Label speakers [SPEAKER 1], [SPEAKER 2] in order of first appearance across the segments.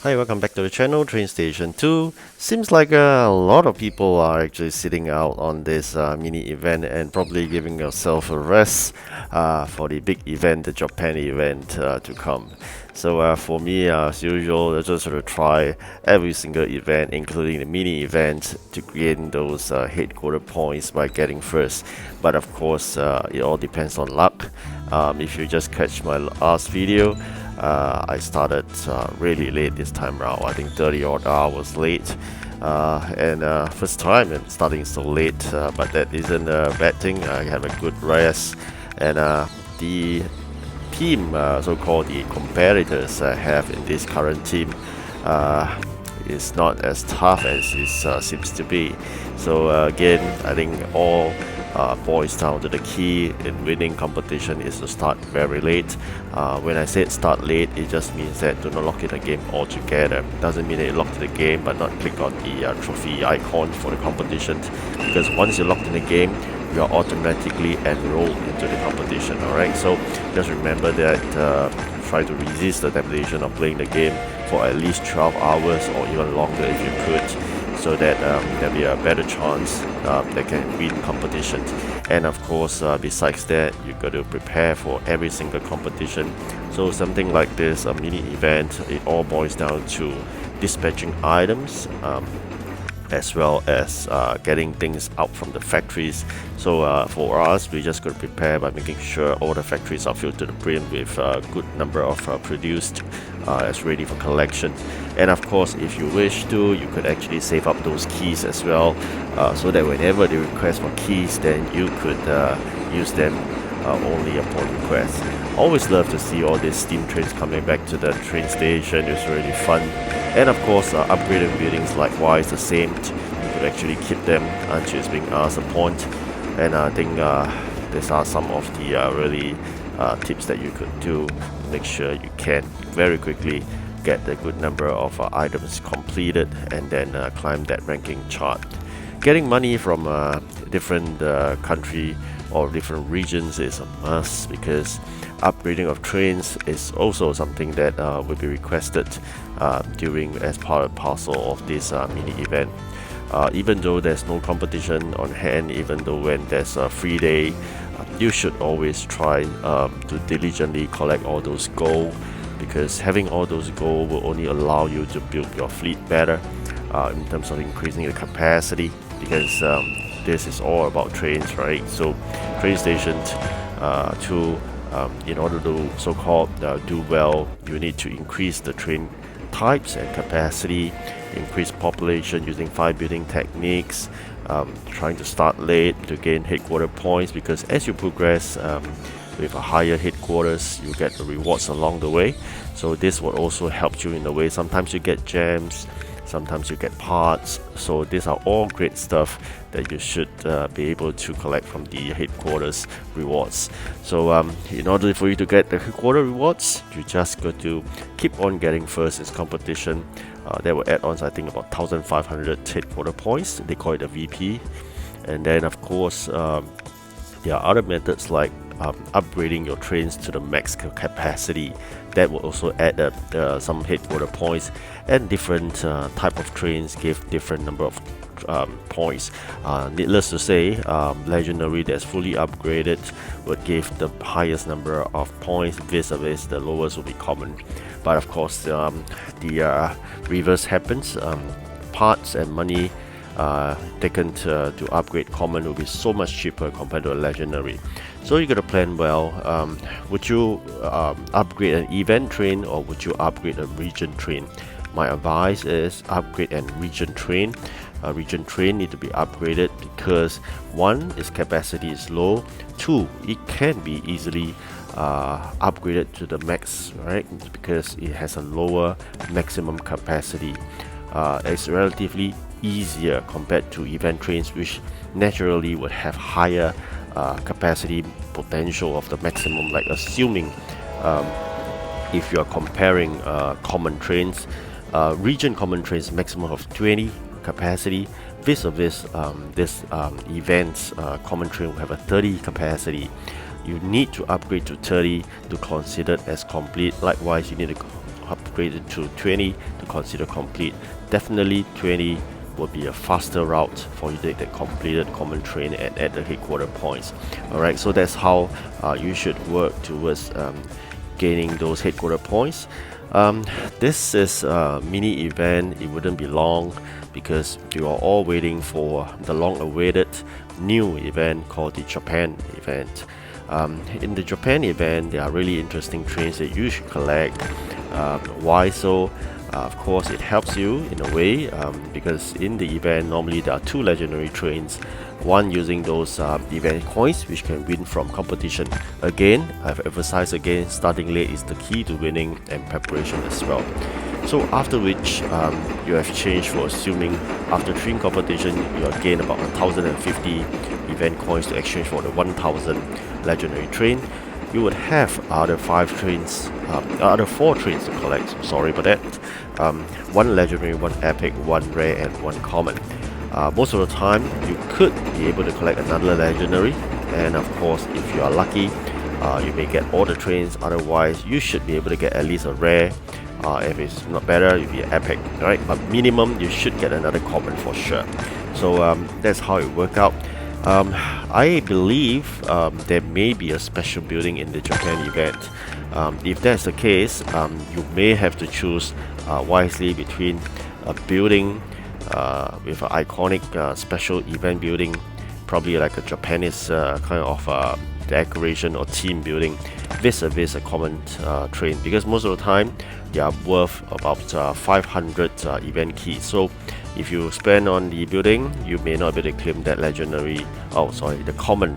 [SPEAKER 1] Hi, welcome back to the channel, TrainStation 2. Seems like a lot of people are actually sitting out on this mini event and probably giving yourself a rest for the big event, the Japan event to come. So for me, as usual, I just sort of try every single event, including the mini event, to gain those headquarter points by getting first. But of course, it all depends on luck. If you just catch my last video, I started really late this time around. I think 30 odd hours late, and first time and starting so late, but that isn't a bad thing. I have a good rest, and the team, so-called the competitors I have in this current team, is not as tough as it seems to be. So again, I think all boils down to the key in winning competition is to start very late. When I said start late, it just means that do not lock in the game altogether. Doesn't mean that you lock in the game but not click on the trophy icon for the competition, because once you're locked in the game, you are automatically enrolled into the competition. Alright, so just remember that try to resist the temptation of playing the game for at least 12 hours or even longer if you could, so that there'll be a better chance that can win competitions. And of course, besides that, you got to prepare for every single competition. So something like this, a mini event, it all boils down to dispatching items, as well as getting things out from the factories. So for us, we just got to prepare by making sure all the factories are filled to the brim with a good number of produced as ready for collection. And of course, if you wish to, you could actually save up those keys as well, so that whenever they request for keys, then you could use them only upon request. Always love to see all these steam trains coming back to the train station. It's really fun. And of course, upgraded buildings likewise the same. You could actually keep them until it's being asked upon. And I think these are some of the really tips that you could do to make sure you can very quickly get a good number of items completed and then climb that ranking chart. Getting money from a different country or different regions is a must, because upgrading of trains is also something that will be requested during as part and parcel of this mini event. Even though there's no competition on hand, even though when there's a free day, you should always try to diligently collect all those gold, because having all those gold will only allow you to build your fleet better in terms of increasing the capacity, because this is all about trains, right? So TrainStation 2, in order to so-called do well, you need to increase the train types and capacity, increase population using 5 building techniques, trying to start late to gain headquarter points, because as you progress with a higher headquarters, you get the rewards along the way. So this will also help you in a way. Sometimes you get gems, sometimes you get parts. So these are all great stuff that you should be able to collect from the headquarters rewards. So in order for you to get the headquarter rewards, you just got to keep on getting first in competition. There were add-ons, I think about 1500 headquarter points. They call it a VP. And then of course, there are other methods like upgrading your trains to the max capacity. That will also add up some headquarter points, and different type of trains give different number of points. Needless to say, legendary that's fully upgraded would give the highest number of points, vis-a-vis the lowest will be common. But of course, the reverse happens. Parts and money taken to upgrade common will be so much cheaper compared to a legendary. So you gotta plan well. Would you upgrade an event train, or would you upgrade a region train? My advice is upgrade an region train. A region train need to be upgraded because one, its capacity is low. Two, it can be easily upgraded to the max, right? Because it has a lower maximum capacity. It's relatively easier compared to event trains, which naturally would have higher capacity potential of the maximum. Like assuming if you are comparing common trains, region common trains maximum of 20 capacity, vis-a-vis this events common train will have a 30 capacity. You need to upgrade to 30 to consider it as complete. Likewise, you need to upgrade it to 20 to consider complete. Definitely 20 will be a faster route for you to take the completed common train and at the headquarter points. Alright, so that's how you should work towards gaining those headquarter points. This is a mini event. It wouldn't be long because you are all waiting for the long-awaited new event called the Japan event. In the Japan event, there are really interesting trains that you should collect. Why so? Of course, it helps you in a way because in the event, normally there are 2 legendary trains. One using those event coins which can win from competition. Again, I've emphasized again, starting late is the key to winning and preparation as well. So after which you have changed for assuming after 3 competition you gain about 1050 event coins to exchange for the 1000 legendary train. You would have other 4 trains to collect. So sorry about that. 1 legendary, 1 epic, 1 rare and 1 common. Most of the time you could be able to collect another legendary, and of course if you are lucky you may get all the trains. Otherwise you should be able to get at least a rare. If it's not better, you'll be an epic, right? But minimum you should get another common for sure. So that's how it works out. I believe there may be a special building in the Japan event. If that's the case, you may have to choose wisely between a building with an iconic special event building, probably like a Japanese kind of decoration or team building, vis-a-vis a common train, because most of the time they are worth about 500 event keys. So if you spend on the building, you may not be able to claim that legendary, the common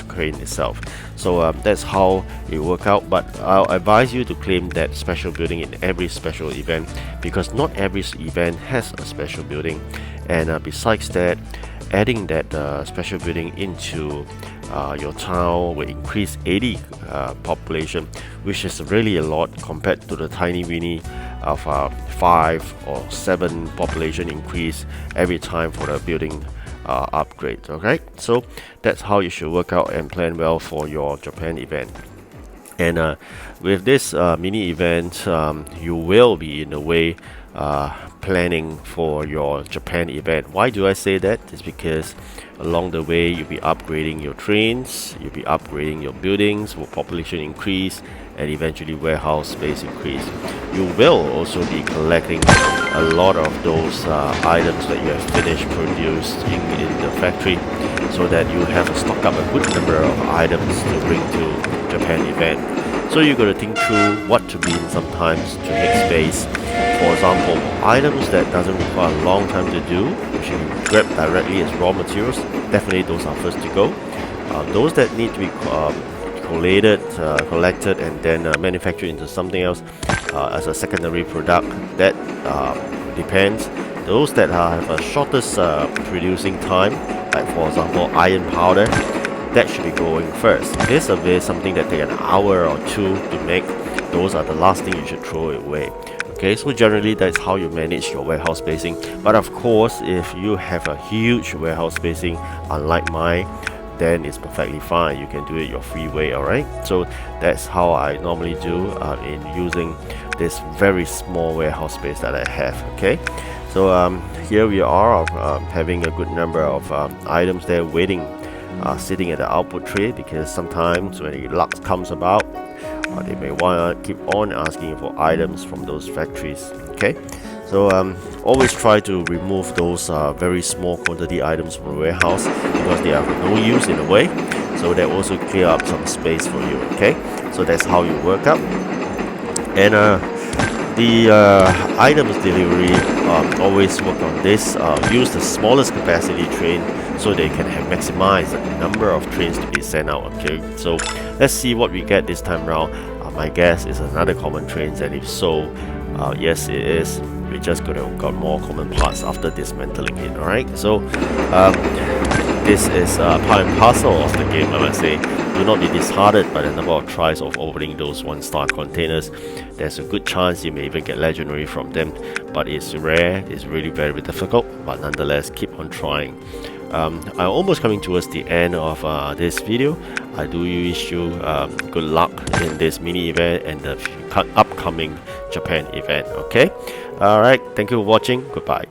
[SPEAKER 1] train itself. So that's how it works out, but I'll advise you to claim that special building in every special event, because not every event has a special building. And besides that, adding that special building into your town will increase 80 population, which is really a lot compared to the tiny mini of 5 or 7 population increase every time for the building upgrade. Okay, so that's how you should work out and plan well for your Japan event. And with this mini event, you will be in a way planning for your Japan event. Why do I say that? It's because along the way you'll be upgrading your trains, you'll be upgrading your buildings for population increase and eventually warehouse space increase. You will also be collecting a lot of those items that you have finished producing in the factory, so that you have stock up a good number of items to bring to Japan event. So you got to think through what to bring sometimes to make space. For example, items that doesn't require a long time to do, which you can grab directly as raw materials, definitely those are first to go. Those that need to be collated, collected and then manufactured into something else as a secondary product, that depends. Those that have a shortest producing time, like for example iron powder, that should be going first. Vis-a-vis something that take an hour or 2 to make, those are the last thing you should throw away. Okay, so generally that's how you manage your warehouse spacing. But of course, if you have a huge warehouse spacing, unlike mine, then it's perfectly fine. You can do it your free way. Alright, so that's how I normally do in using this very small warehouse space that I have. Okay, so here we are having a good number of items there waiting, sitting at the output tray, because sometimes when a luck comes about, they may want to keep on asking for items from those factories. Okay, so always try to remove those very small quantity items from the warehouse, because they are no use in a way, so they also clear up some space for you. Okay, so that's how you work out. And the items delivery, always work on this, use the smallest capacity train so they can maximize the number of trains to be sent out. Okay, so let's see what we get this time round. My guess is another common trains, and if so, yes it is. We just got more common parts after dismantling it. Alright, so this is part and parcel of the game, I must say. Do not be disheartened by the number of tries of opening those 1-star containers. There's a good chance you may even get legendary from them, but it's rare, it's really very difficult, but nonetheless keep on trying. I'm almost coming towards the end of this video. I do wish you good luck in this mini event and the upcoming Japan event. Okay, all right, thank you for watching. Goodbye.